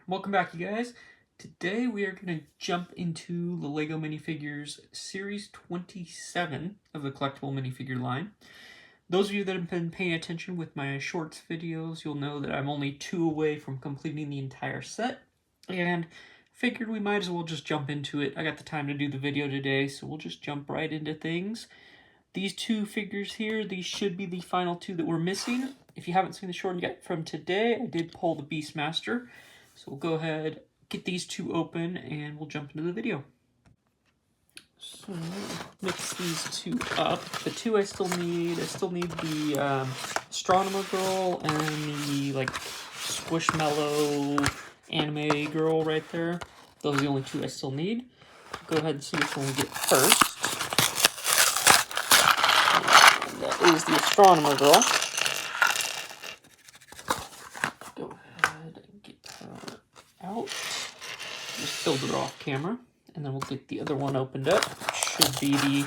Welcome back, you guys. Today we are going to jump into the Lego Minifigures Series 27 of the collectible minifigure line. Those of you that have been paying attention with my shorts videos, you'll know that I'm only 2 away from completing the entire set, and figured we might as well just jump into it. I got the time to do the video today, so we'll just jump right into things. These 2 figures here, these should be the final 2 that we're missing. If you haven't seen the short yet from today, I did pull the Beastmaster. So we'll go ahead, get these 2 open, and we'll jump into the video. So mix these 2 up. The 2 I still need the Astronomer Girl and the Squishmallow anime girl right there. Those are the only 2 I still need. Go ahead and see which one we get first. And that is the Astronomer Girl. Out. Just filled it off camera, and then we'll get the other one opened up. Should be the,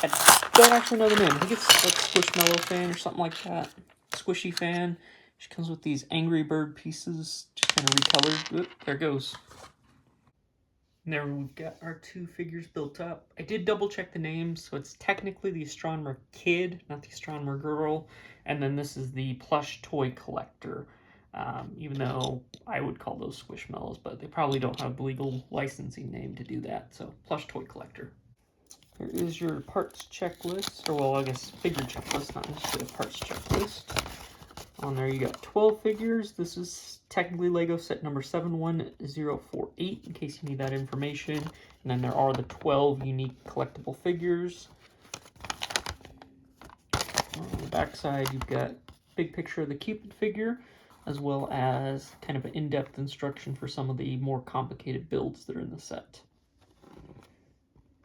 I don't actually know the name. I think it's like Squishmallow fan or something like that. Squishy fan. She comes with these Angry Bird pieces, just kind of recolored. Oop, there it goes. And there we've got our 2 figures built up. I did double check the names, so it's technically the Astronomer Kid, not the Astronomer Girl. And then this is the Plush Toy Collector. Even though I would call those Squishmallows, but they probably don't have the legal licensing name to do that, so Plush Toy Collector. Here is your parts checklist, or well, I guess figure checklist, not necessarily a parts checklist. On there you got 12 figures. This is technically Lego set number 71048, in case you need that information. And then there are the 12 unique collectible figures. On the back side, you've got a big picture of the Cupid figure, as well as kind of an in-depth instruction for some of the more complicated builds that are in the set.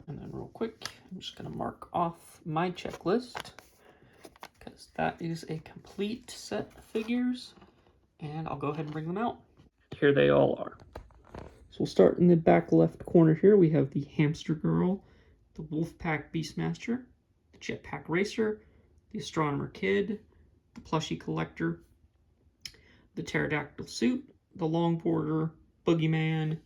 And then real quick, I'm just going to mark off my checklist, because that is a complete set of figures, and I'll go ahead and bring them out. Here they all are. So we'll start in the back left corner here. We have the Hamster Girl, the Wolfpack Beastmaster, the Jetpack Racer, the Astronomer Kid, the Plushie Collector, the Pterodactyl Suit, the Longboarder, Boogeyman,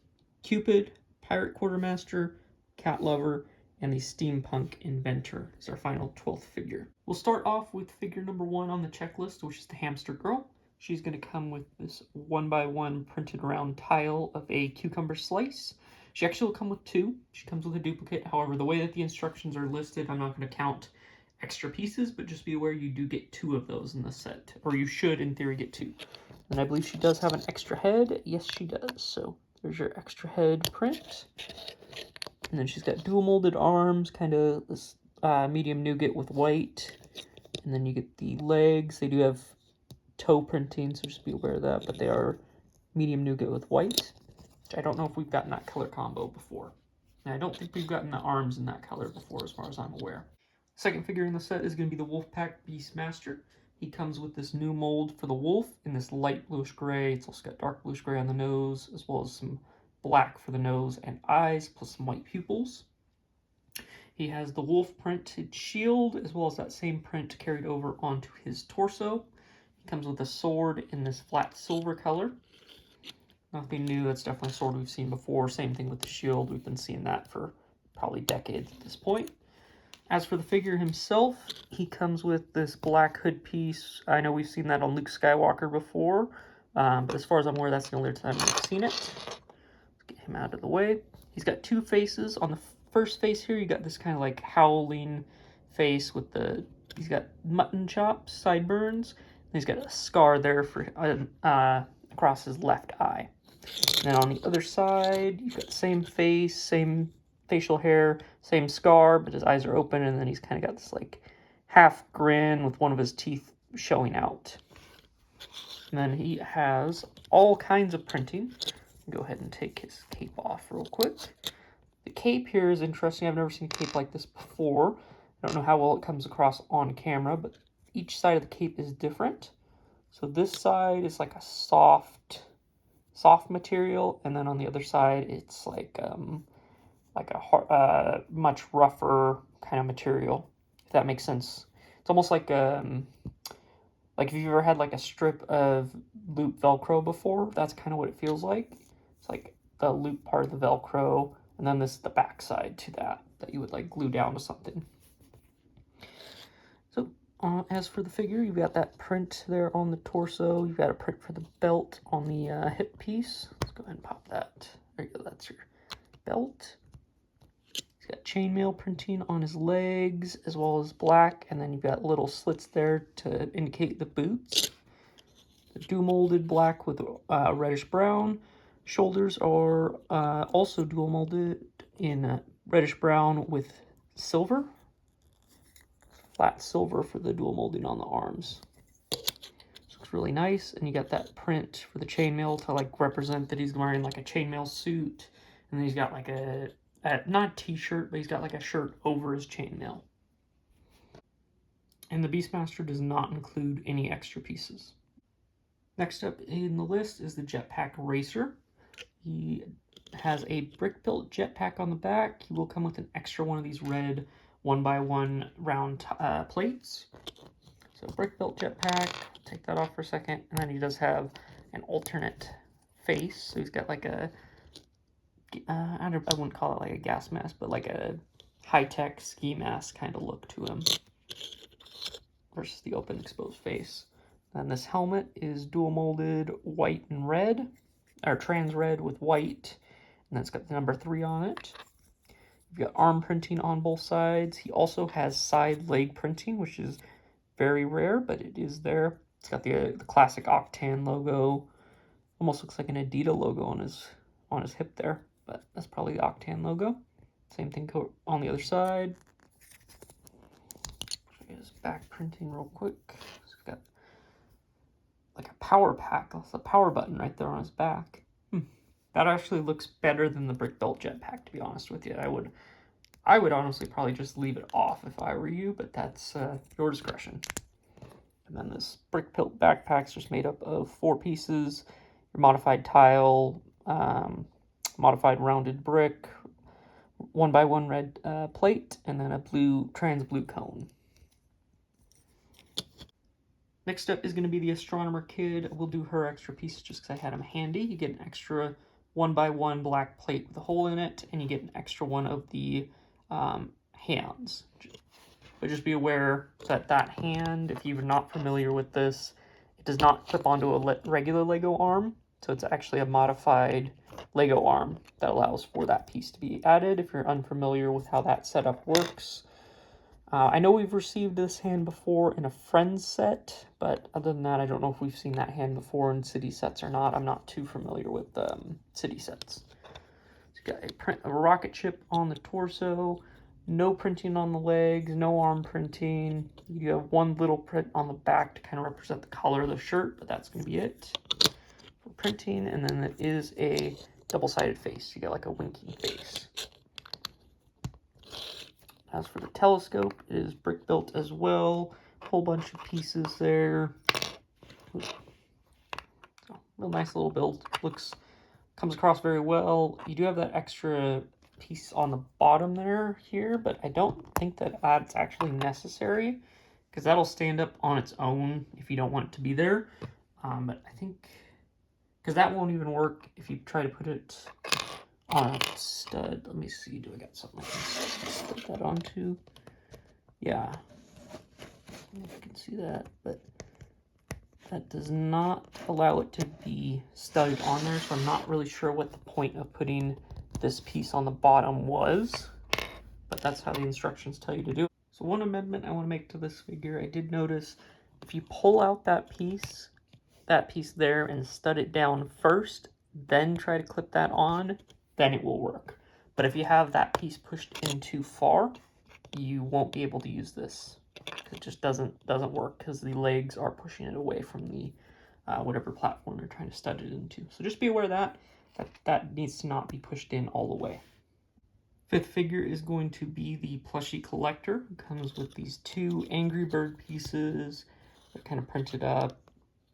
Cupid, Pirate Quartermaster, Cat Lover, and the Steampunk Inventor is our final 12th figure. We'll start off with figure number 1 on the checklist, which is the Hamster Girl. She's going to come with this 1x1 printed round tile of a cucumber slice. She actually will come with 2. She comes with a duplicate. However, the way that the instructions are listed, I'm not going to count extra pieces, but just be aware you do get 2 of those in the set, or you should in theory get 2. And I believe she does have an extra head. Yes, she does. So there's your extra head print. And then she's got dual molded arms, kind of this medium nougat with white. And then you get the legs. They do have toe printing, so just be aware of that. But they are medium nougat with white, which I don't know if we've gotten that color combo before. And I don't think we've gotten the arms in that color before, as far as I'm aware. Second figure in the set is going to be the Wolfpack Beastmaster. He comes with this new mold for the wolf in this light bluish gray. It's also got dark bluish gray on the nose, as well as some black for the nose and eyes, plus some white pupils. He has the wolf printed shield, as well as that same print carried over onto his torso. He comes with a sword in this flat silver color. Nothing new, that's definitely a sword we've seen before. Same thing with the shield, we've been seeing that for probably decades at this point. As for the figure himself, he comes with this black hood piece. I know we've seen that on Luke Skywalker before, but as far as I'm aware, that's the only time we've seen it. Let's get him out of the way. He's got 2 faces. On the first face here, you got this kind of like howling face with he's got mutton chops, sideburns, and he's got a scar there for across his left eye. And then on the other side, you've got the same face, same facial hair, same scar, but his eyes are open, and then he's kind of got this like half grin with one of his teeth showing out. And then he has all kinds of printing. Go ahead and take his cape off real quick. The cape here is interesting. I've never seen a cape like this before. I don't know how well it comes across on camera, but each side of the cape is different. So this side is like a soft material, and then on the other side it's like a much rougher kind of material, if that makes sense. It's almost like Like if you've ever had like a strip of loop Velcro before, that's kind of what it feels like. It's like the loop part of the Velcro, and then this is the back side to that you would like glue down to something. So as for the figure, you've got that print there on the torso. You've got a print for the belt on the hip piece. Let's go ahead and pop that. There you go, that's your belt. He's got chainmail printing on his legs, as well as black, and then you've got little slits there to indicate the boots. The dual molded black with reddish brown. Shoulders are also dual molded in reddish brown with silver. Flat silver for the dual molding on the arms. This looks really nice, and you got that print for the chainmail to like represent that he's wearing like a chainmail suit, and then he's got like a not t-shirt, but he's got like a shirt over his chainmail. And the Beastmaster does not include any extra pieces. Next up in the list is the Jetpack Racer. He has a brick-built jetpack on the back. He will come with an extra one of these red 1x1 round plates. So brick-built jetpack, take that off for a second, and then he does have an alternate face. So he's got like a, I wouldn't call it like a gas mask, but like a high-tech ski mask kind of look to him versus the open exposed face. And this helmet is dual molded white and red, or trans red with white, and then it's got the number 3 on it. You've got arm printing on both sides. He also has side leg printing, which is very rare, but it is there. It's got the classic Octan logo. Almost looks like an Adidas logo on his hip there, but that's probably the Octan logo. Same thing on the other side. His back printing real quick. So we've got like a power pack. That's a power button right there on his back. That actually looks better than the brick built jetpack, to be honest with you. I would honestly probably just leave it off if I were you, but that's your discretion. And then this brick built backpack's just made up of 4 pieces: your modified tile, modified rounded brick, 1x1 red plate, and then a trans blue cone. Next up is going to be the Astronomer Kid. We'll do her extra piece just because I had him handy. You get an extra 1x1 black plate with a hole in it, and you get an extra one of the hands. But just be aware that that hand, if you're not familiar with this, it does not clip onto a regular Lego arm. So it's actually a modified Lego arm that allows for that piece to be added if you're unfamiliar with how that setup works. I know we've received this hand before in a Friends set, but other than that, I don't know if we've seen that hand before in city sets or not. I'm not too familiar with city sets. So you got a print of a rocket ship on the torso, no printing on the legs, no arm printing. You have one little print on the back to kind of represent the color of the shirt, but that's going to be it for printing. And then it is a double-sided face. You got like a winking face. As for the telescope, it is brick built as well. Whole bunch of pieces there. So, real nice little build. Comes across very well. You do have that extra piece on the bottom here, but I don't think that's actually necessary because that'll stand up on its own if you don't want it to be there. But I think because that won't even work if you try to put it on a stud. Let me see. Do I got something I can slip that onto? Yeah. I don't know if you can see that, but that does not allow it to be studded on there, so I'm not really sure what the point of putting this piece on the bottom was, but that's how the instructions tell you to do it. So one amendment I want to make to this figure, I did notice if you pull out that piece there and stud it down first, then try to clip that on, then it will work. But if you have that piece pushed in too far, you won't be able to use this. It just doesn't work because the legs are pushing it away from the whatever platform you're trying to stud it into. So just be aware of that needs to not be pushed in all the way. Fifth figure is going to be the plushie collector. It comes with these 2 Angry Bird pieces. They're kind of printed up.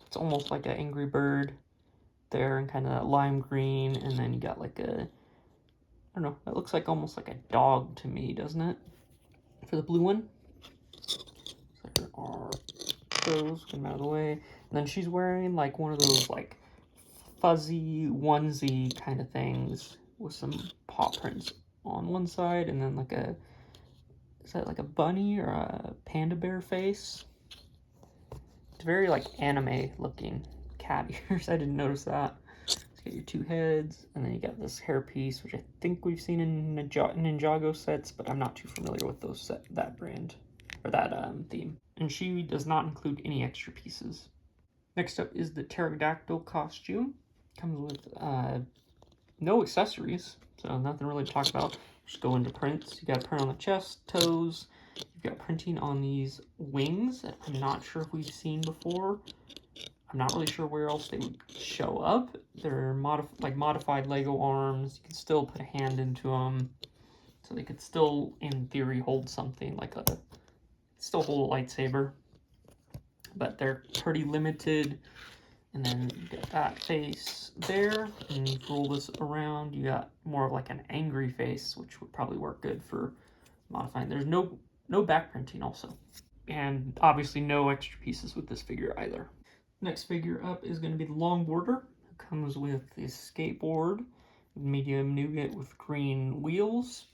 It's almost like an Angry Bird there in kind of that lime green, and then you got like a, I don't know, that looks like almost like a dog to me, doesn't it? For the blue one. So there are those, get them out of the way. And then she's wearing like one of those like fuzzy onesie kind of things with some paw prints on one side, and then like a, is that like a bunny or a panda bear face? It's very like anime looking cat ears. I didn't notice that. You got your two heads, and then you got this hairpiece, which I think we've seen in Ninjago sets, but I'm not too familiar with those that brand or that theme. And she does not include any extra pieces. Next up is the pterodactyl costume. Comes with no accessories, so nothing really to talk about. Just go into prints. You got a print on the chest, toes. You've got printing on these wings that I'm not sure if we've seen before. I'm not really sure where else they would show up. They're modified Lego arms. You can still put a hand into them. So they could still, in theory, hold something like still hold a lightsaber. But they're pretty limited. And then you got that face there. And you roll this around. You got more of like an angry face, which would probably work good for modifying. There's no back printing also. And obviously no extra pieces with this figure either. Next figure up is going to be the longboarder. It comes with this skateboard, medium nougat with green wheels.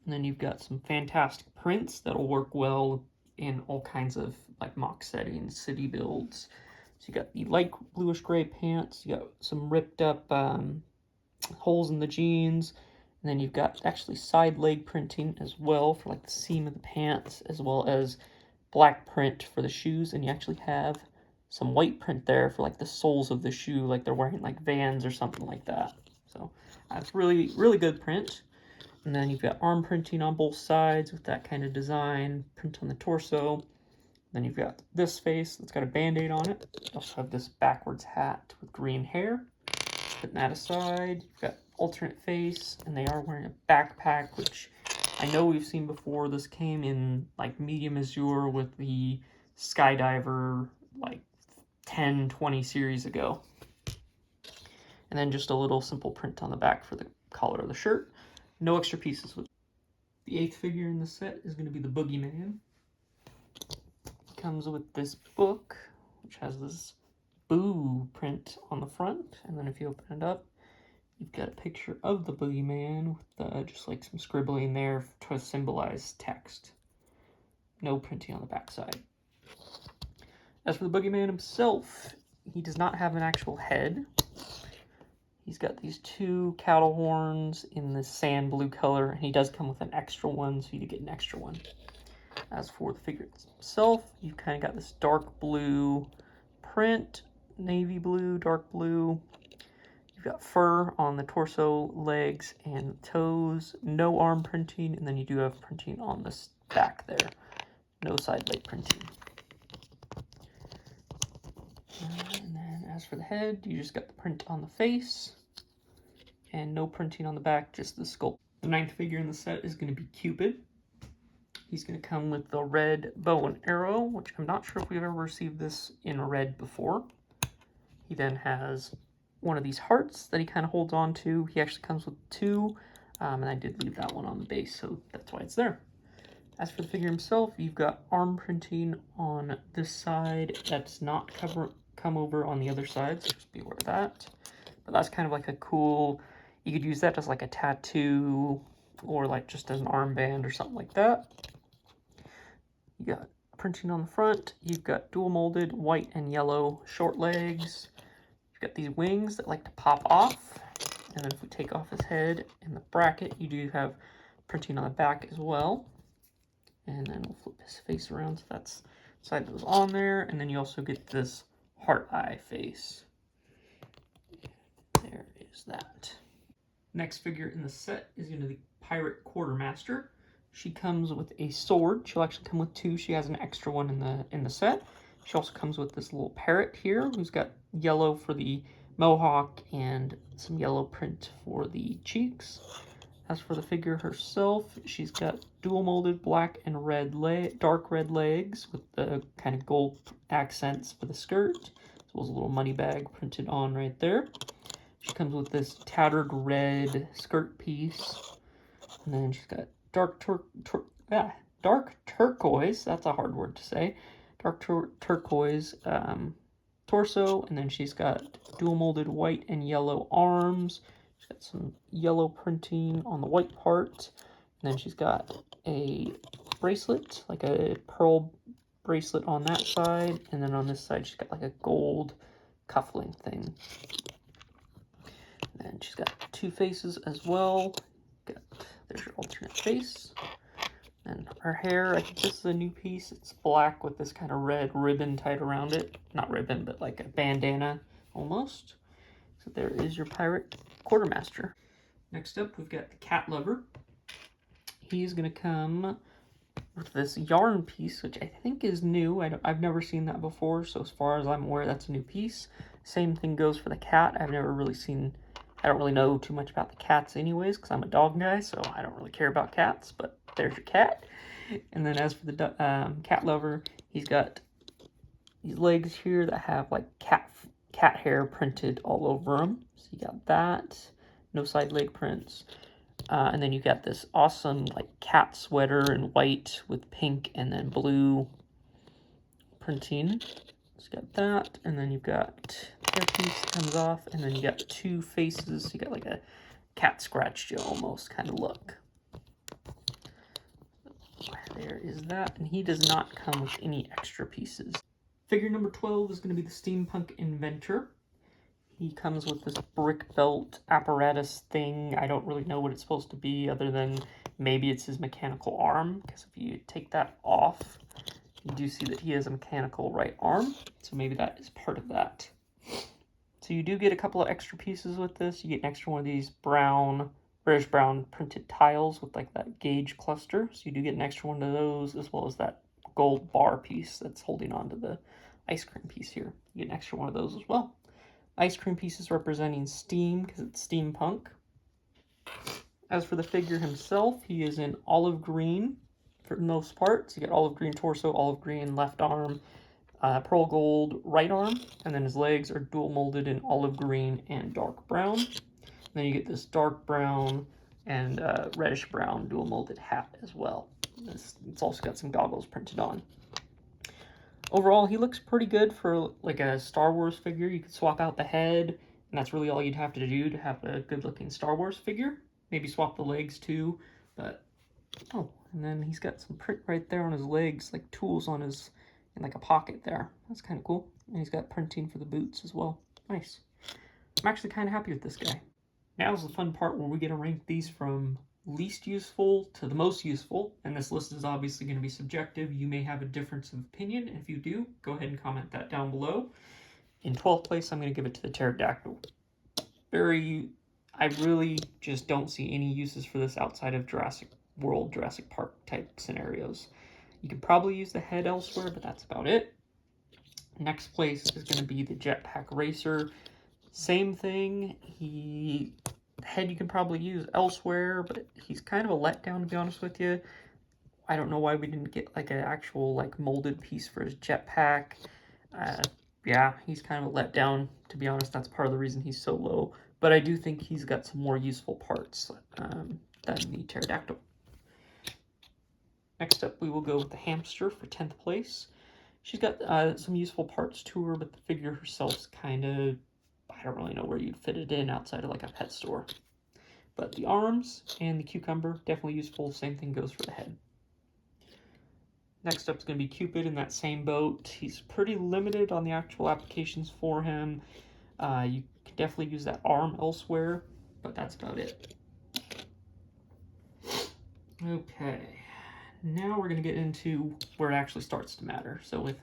And then you've got some fantastic prints that'll work well in all kinds of like mock settings, city builds. So you got the light bluish gray pants. You got some ripped up holes in the jeans. And then you've got actually side leg printing as well for like the seam of the pants, as well as black print for the shoes, and you actually have some white print there for like the soles of the shoe, like they're wearing like Vans or something like that. So that's really, really good print. And then you've got arm printing on both sides with that kind of design, print on the torso. Then you've got this face that's got a band-aid on it. You also have this backwards hat with green hair. Putting that aside, you've got alternate face, and they are wearing a backpack, which I know we've seen before. This came in like medium azure with the Skydiver like 10-20 series ago. And then just a little simple print on the back for the collar of the shirt. No extra pieces with it. The 8th figure in the set is going to be the Boogeyman. It comes with this book, which has this boo print on the front. And then if you open it up, you've got a picture of the Boogeyman with just like some scribbling there to symbolize text. No printing on the backside. As for the Boogeyman himself, he does not have an actual head. He's got these two cattle horns in the sand blue color, and he does come with an extra one, so you get an extra one. As for the figure itself, you've kind of got this dark blue print, navy blue, dark blue. You've got fur on the torso, legs, and toes. No arm printing, and then you do have printing on this back there. No side leg printing. And then as for the head, you just got the print on the face. And no printing on the back, just the sculpt. The 9th figure in the set is going to be Cupid. He's going to come with the red bow and arrow, which I'm not sure if we've ever received this in red before. He then has one of these hearts that he kind of holds on to. He actually comes with two, and I did leave that one on the base, so that's why it's there. As for the figure himself, you've got arm printing on this side. That's not come over on the other side, so just be aware of that. But that's kind of like a cool, you could use that as like a tattoo or like just as an armband or something like that. You got printing on the front. You've got dual molded white and yellow short legs. You've got these wings that like to pop off. And then if we take off his head and the bracket, you do have printing on the back as well. And then we'll flip his face around so that's the side that was on there. And then you also get this heart eye face. There is that. Next figure in the set is going to be the Pirate Quartermaster. She comes with a sword. She'll actually come with two. She has an extra one in the set. She also comes with this little parrot here who's got yellow for the mohawk and some yellow print for the cheeks. As for the figure herself, she's got dual molded black and red dark red legs with the kind of gold accents for the skirt, as well as a little money bag printed on right there. She comes with this tattered red skirt piece, and then she's got dark turquoise, that's a hard word to say, dark turquoise torso, and then she's got dual molded white and yellow arms. She's got some yellow printing on the white part, and then she's got a bracelet, like a pearl bracelet on that side, and then on this side she's got like a gold cufflink thing. And she's got two faces as well. There's your alternate face. And her hair, I think this is a new piece. It's black with this kind of red ribbon tied around it. Not ribbon, but like a bandana almost. So there is your pirate quartermaster. Next up, we've got the cat lover. He's going to come with this yarn piece, which I think is new. I've never seen that before, so as far as I'm aware, that's a new piece. Same thing goes for the cat. I don't really know too much about the cats anyways, because I'm a dog guy, so I don't really care about cats, but there's your cat. And then as for the cat lover, he's got these legs here that have like cat hair printed all over them. So you got that, no side leg prints. And then you got this awesome like cat sweater in white with pink and then blue printing. So you got that, and then you've got hair piece comes off, and then you got two faces. So you got like a cat scratched you almost kind of look. There is that, and he does not come with any extra pieces. Figure number 12 is going to be the Steampunk Inventor. He comes with this brick belt apparatus thing. I don't really know what it's supposed to be other than maybe it's his mechanical arm, because if you take that off, you do see that he has a mechanical right arm, so maybe that is part of that. So you do get a couple of extra pieces with this. You get an extra one of these reddish brown printed tiles with like that gauge cluster. So you do get an extra one of those, as well as that gold bar piece that's holding on to the ice cream piece here. You get an extra one of those as well. Ice cream pieces representing steam, because it's steampunk. As for the figure himself, he is in olive green for the most part. So you get olive green torso, olive green left arm, pearl gold right arm, and then his legs are dual molded in olive green and dark brown. And then you get this dark brown and reddish brown dual molded hat as well. It's also got some goggles printed on. Overall, he looks pretty good for like a Star Wars figure. You could swap out the head, and that's really all you'd have to do to have a good looking Star Wars figure. Maybe swap the legs too, but oh, and then he's got some print right there on his legs, like tools on his, in like a pocket there. That's kind of cool. And he's got printing for the boots as well. Nice. I'm actually kind of happy with this guy. Now's the fun part where we get to rank these from least useful to the most useful, and this list is obviously going to be subjective. You may have a difference of opinion, and if you do, go ahead and comment that down below. In 12th place, I'm going to give it to the pterodactyl. I really just don't see any uses for this outside of Jurassic World, Jurassic Park type scenarios. You could probably use the head elsewhere, but that's about it. Next place is going to be the Jetpack Racer. Same thing. Head you can probably use elsewhere, but he's kind of a letdown, to be honest with you. I don't know why we didn't get like an actual like molded piece for his jetpack. Yeah, he's kind of a letdown, to be honest. That's part of the reason he's so low. But I do think he's got some more useful parts than the pterodactyl. Next up, we will go with the hamster for 10th place. She's got some useful parts to her, but the figure herself's kind of, I don't really know where you'd fit it in outside of like a pet store. But the arms and the cucumber, definitely useful. Same thing goes for the head. Next up is going to be Cupid in that same boat. He's pretty limited on the actual applications for him. You can definitely use that arm elsewhere, but that's about it. Okay, now we're going to get into where it actually starts to matter. So with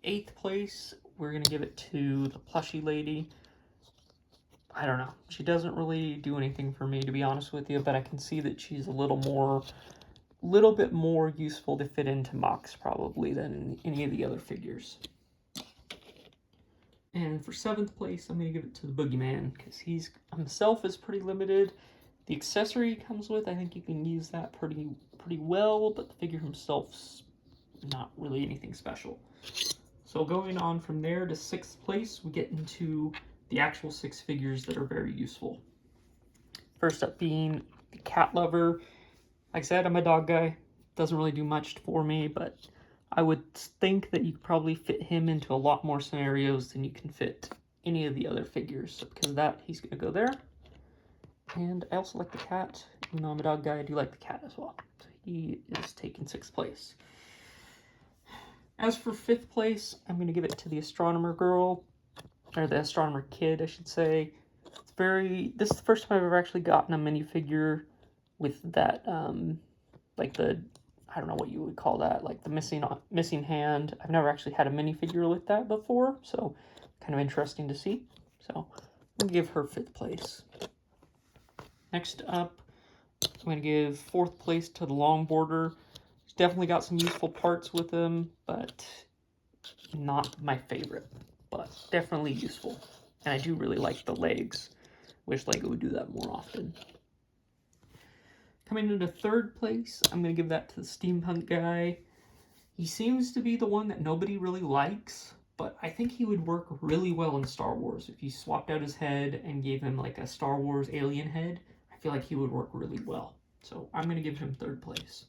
8th place, we're going to give it to the plushie lady. I don't know. She doesn't really do anything for me, to be honest with you, but I can see that she's a little bit more useful to fit into Mox probably than any of the other figures. And for 7th place, I'm going to give it to the Boogeyman, because he's himself is pretty limited. The accessory he comes with, I think you can use that pretty well, but the figure himself's not really anything special. So going on from there to 6th place, we get into the actual 6 figures that are very useful. First up being the cat lover. Like I said, I'm a dog guy. Doesn't really do much for me, but I would think that you could probably fit him into a lot more scenarios than you can fit any of the other figures. So because of that, he's going to go there. And I also like the cat. Even though I'm a dog guy, I do like the cat as well. So he is taking 6th place. As for 5th place, I'm going to give it to the astronomer girl. Or the astronomer kid, I should say. This is the first time I've ever actually gotten a minifigure with that, like the, I don't know what you would call that, like the missing hand. I've never actually had a minifigure with that before, so kind of interesting to see. So I'm going to give her 5th place. Next up, I'm going to give 4th place to the longboarder. He's definitely got some useful parts with him, but not my favorite, but definitely useful. And I do really like the legs. Wish Lego would do that more often. Coming into 3rd place, I'm going to give that to the steampunk guy. He seems to be the one that nobody really likes, but I think he would work really well in Star Wars. If you swapped out his head and gave him like a Star Wars alien head, I feel like he would work really well. So I'm going to give him 3rd place.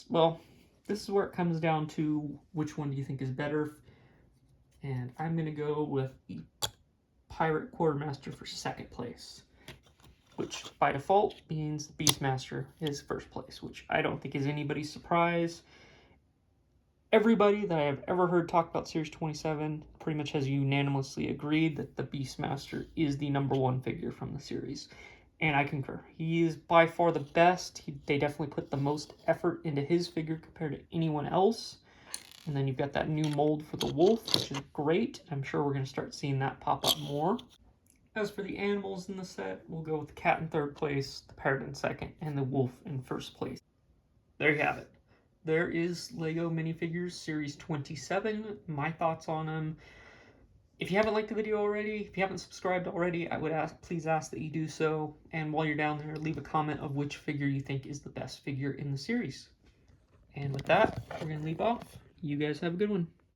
Well, this is where it comes down to which one do you think is better. And I'm going to go with the Pirate Quartermaster for 2nd place, which by default means the Beastmaster is 1st place, which I don't think is anybody's surprise. Everybody that I have ever heard talk about Series 27 pretty much has unanimously agreed that the Beastmaster is the #1 figure from the series. And I concur. He is by far the best. They definitely put the most effort into his figure compared to anyone else. And then you've got that new mold for the wolf, which is great. I'm sure we're going to start seeing that pop up more. As for the animals in the set, we'll go with the cat in 3rd place, the parrot in 2nd, and the wolf in 1st place. There you have it. There is Lego Minifigures Series 27. My thoughts on them. If you haven't liked the video already, if you haven't subscribed already, I would please ask that you do so. And while you're down there, leave a comment of which figure you think is the best figure in the series. And with that, we're going to leave off. You guys have a good one.